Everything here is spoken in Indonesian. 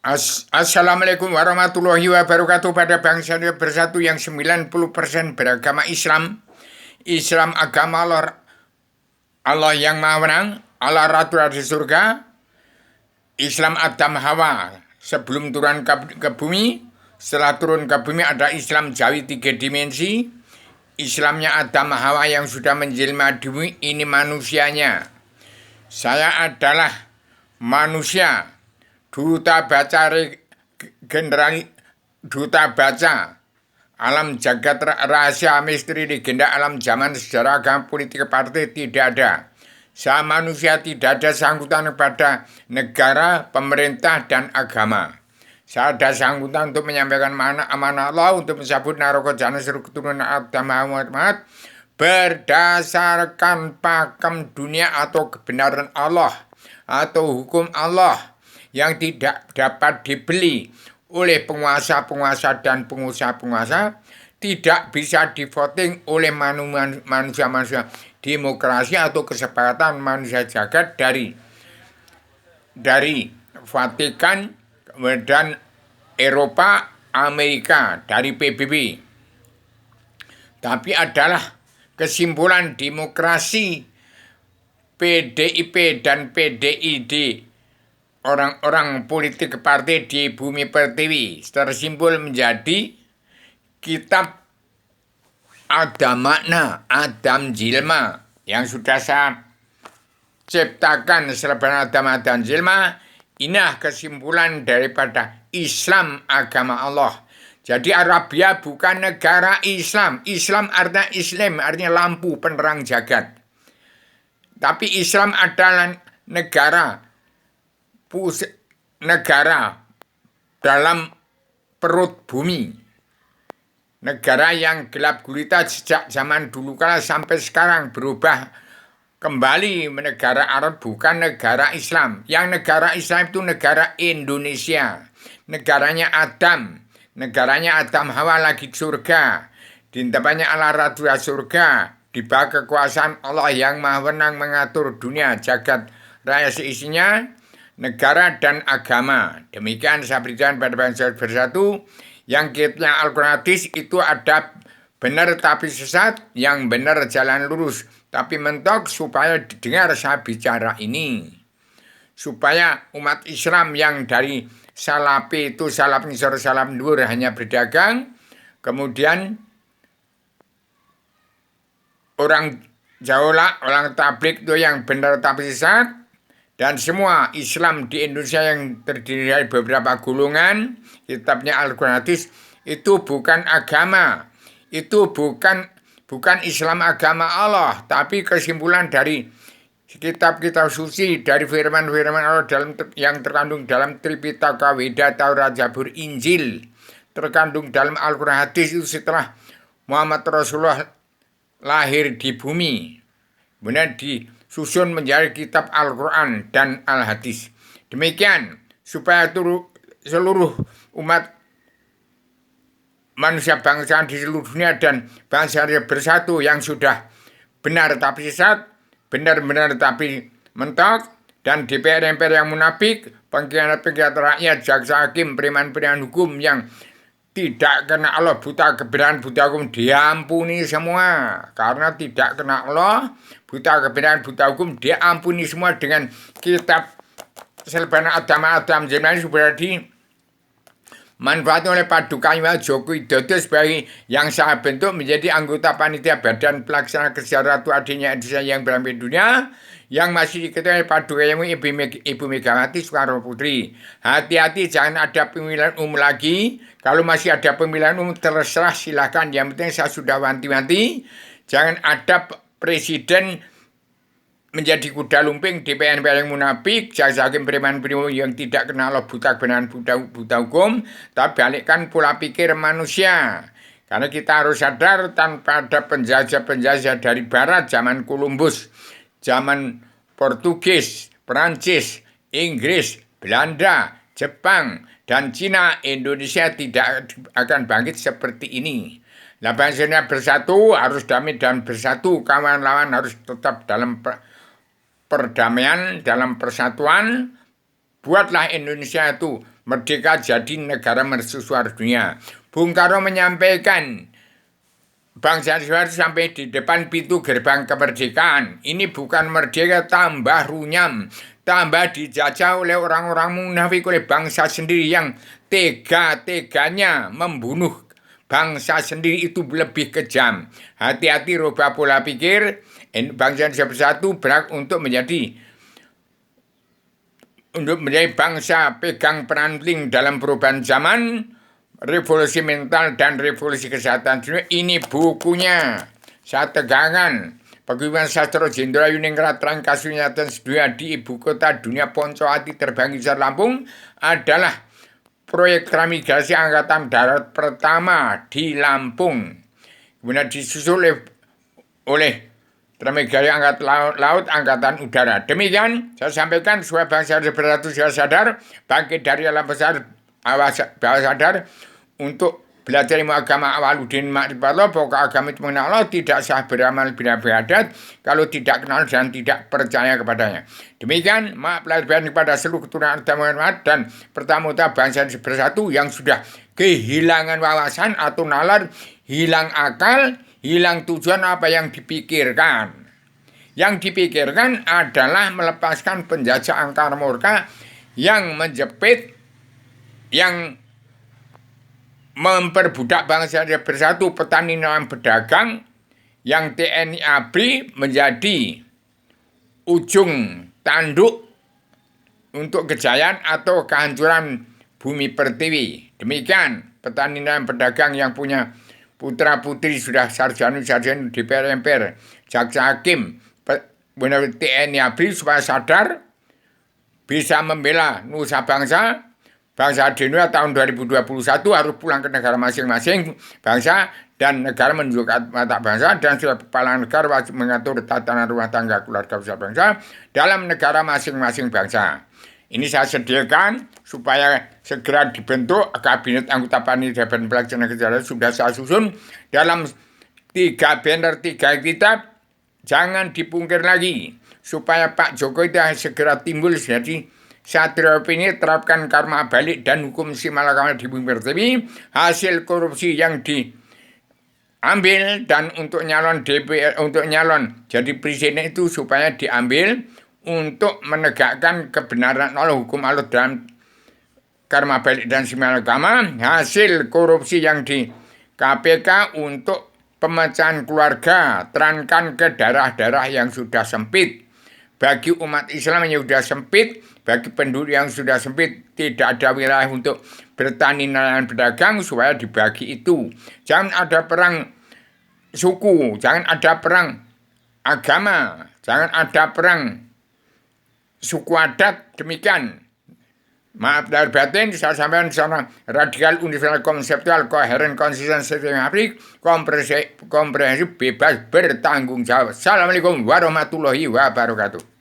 Assalamualaikum warahmatullahi wabarakatuh. Pada bangsa bersatu yang 90% beragama Islam. Islam agama Allah yang maha menang, Allah ratu di surga. Islam Adam Hawa sebelum turun ke bumi. Setelah turun ke bumi ada Islam Jawi 3 dimensi. Islamnya Adam Hawa yang sudah menjelma di bumi, ini manusianya. Saya adalah manusia, duta baca general, duta baca alam jagat rahasia misteri legenda alam zaman sejarah agama politik partai tidak ada. Saya manusia tidak ada sangkutan kepada negara, pemerintah, dan agama. Saya ada sangkutan untuk menyampaikan amanah Allah untuk mencabut naroko jana seluruh keturunan Adam Muhammad berdasarkan pakem dunia atau kebenaran Allah atau hukum Allah yang tidak dapat dibeli oleh penguasa-penguasa dan pengusaha-penguasa, tidak bisa di-voting oleh manusia-manusia. Demokrasi atau kesepakatan manusia jagat dari Vatikan dan Eropa, Amerika, dari PBB. Tapi adalah kesimpulan demokrasi PDIP dan PDID, orang-orang politik partai di bumi pertiwi, tersimpul menjadi kitab ada makna Adam Jilma yang sudah saya ciptakan selebaran Adam Jilma. Inilah kesimpulan daripada Islam agama Allah. Jadi Arabia bukan negara Islam. Islam artinya Islam, artinya lampu penerang jagat. Tapi Islam adalah negara dalam perut bumi. Negara yang gelap gulita sejak zaman dulu kala sampai sekarang berubah kembali negara Arab, bukan negara Islam. Yang negara Islam itu negara Indonesia. Negaranya Adam Hawa lagi surga. Di tempatnya Allah ratu surga. Di bawah kekuasaan Allah yang maha menang mengatur dunia jagat raya seisinya, negara dan agama. Demikian saya berikan pada bangsa bersatu. Yang kitabnya Al-Quran hadis itu ada benar tapi sesat, yang benar jalan lurus tapi mentok, supaya didengar saya bicara ini. Supaya umat Islam yang dari salapi itu salap ngisor salap dhuwur hanya berdagang, kemudian orang Jawa, orang tablik itu yang benar tapi sesat, dan semua Islam di Indonesia yang terdiri dari beberapa golongan, kitabnya Al-Quran hadis, itu bukan agama, itu bukan Islam agama Allah, tapi kesimpulan dari kitab-kitab suci, dari firman-firman Allah yang terkandung dalam Tripitaka, Weda, Taurat, Zabur, Injil, terkandung dalam Al-Quran hadis itu setelah Muhammad Rasulullah lahir di bumi, kemudian disusun menjadi kitab Al-Quran dan Al-Hadis. Demikian supaya seluruh umat manusia bangsa di seluruh dunia dan bangsa bersatu yang sudah benar tapi sesat, benar-benar tapi mentok, dan DPR-MPR yang munafik, pengkhianat-pengkhianat rakyat, jaksa hakim, preman-preman hukum yang tidak kena Allah, buta kebenaran, buta hukum, diampuni semua. Karena tidak kena Allah, buta kebenaran, buta hukum, diampuni semua dengan kitab selebaran Adam Jilma sudah dimanfaatkan oleh Paduka Joko Widodo sebagai yang saya bentuk menjadi anggota panitia badan pelaksana kesejahteraan Ratu adiknya Indonesia yang berambut dunia, yang masih diketuai Paduka Ibu Megawati Soekarno Putri. Hati-hati, jangan ada pemilihan umum lagi. Kalau masih ada pemilihan umum terserah, silahkan. Yang penting saya sudah wanti-wanti, jangan ada presiden menjadi kuda lumping, DPR yang munafik, jaksa hakim preman-preman yang tidak kenal Allah, buta kebenaran, buta hukum, tapi balikkan pola pikir manusia. Karena kita harus sadar, tanpa ada penjajah-penjajah dari barat, zaman Columbus, zaman Portugis, Perancis, Inggris, Belanda, Jepang, dan Cina, Indonesia tidak akan bangkit seperti ini. Nah, bangsanya bersatu, harus damai dan bersatu, kawan lawan harus tetap dalam perdamaian, dalam persatuan, buatlah Indonesia itu merdeka jadi negara mercusuar dunia. Bung Karno menyampaikan bangsa Indonesia sampai di depan pintu gerbang kemerdekaan. Ini bukan merdeka, tambah runyam, tambah dijajah oleh orang-orang munafik, oleh bangsa sendiri yang tega-teganya membunuh bangsa sendiri. Itu lebih kejam. Hati-hati, rubah pola pikir. Bangsa Indonesia bersatu berhak untuk menjadi bangsa pegang peran penting dalam perubahan zaman, revolusi mental dan revolusi kesehatan. Ini bukunya saya tegangkan. Paguyuban Sastra Jenderal Yuningrat Rangka Sunyatan Sedunia di ibu kota dunia Poncowati terbanggi Lampung adalah proyek transmigrasi Angkatan Darat pertama di Lampung. Kemudian disusul oleh transmigrasi Angkatan Laut, Angkatan Udara. Demikian saya sampaikan supaya bangsa bersatu sadar, bangkit dari alam besar bawah sadar untuk belajar ilmu agama awaludin ma'rifatullah, bahwa agama itu mengenal Allah, tidak sah beramal bila beradat kalau tidak kenal dan tidak percaya kepadanya. Demikian maaf lahir batin kepada seluruh keturunan Adam Muhammad dan pertama-tama bangsa bersatu yang sudah kehilangan wawasan atau nalar, hilang akal, hilang tujuan apa yang dipikirkan. Yang dipikirkan adalah melepaskan penjajah angkar murka yang menjepit, yang memperbudak bangsa bersatu, petani nelayan pedagang, yang TNI ABRI menjadi ujung tanduk untuk kejayaan atau kehancuran bumi pertiwi. Demikian petani nelayan pedagang yang punya putra putri sudah sarjana DPR MPR, jaksa hakim, TNI ABRI supaya sadar bisa membela nusa bangsa Indonesia tahun 2021 harus pulang ke negara masing-masing bangsa, dan negara menunjukkan mata bangsa, dan setiap kepala negara wajib mengatur tatanan rumah tangga keluarga besar bangsa dalam negara masing-masing bangsa. Ini saya sediakan supaya segera dibentuk kabinet anggota panitia dan pelaksana kegiatan. Sudah saya susun dalam 3 banner, 3 kitab. Jangan dipungkir lagi supaya Pak Jokowi segera timbul jadi Satria ini, terapkan karma balik dan hukum si malakama di bumi pertiwi. Hasil korupsi yang diambil dan untuk nyalon DPR, untuk nyalon jadi presiden itu supaya diambil untuk menegakkan kebenaran Allah, hukum Allah dan karma balik dan si malakama. Hasil korupsi yang di KPK untuk pemecahan keluarga, terangkan ke daerah-daerah yang sudah sempit. Bagi umat Islam yang sudah sempit, bagi penduduk yang sudah sempit, tidak ada wilayah untuk bertani nelayan pedagang, supaya dibagi itu. Jangan ada perang suku, jangan ada perang agama, jangan ada perang suku adat. Demikian. Maaf lahir batin, saya sampaikan secara radikal, universal, konseptual, koheren, konsisten, sistematik, komprehensif, bebas, bertanggung jawab. Assalamualaikum warahmatullahi wabarakatuh.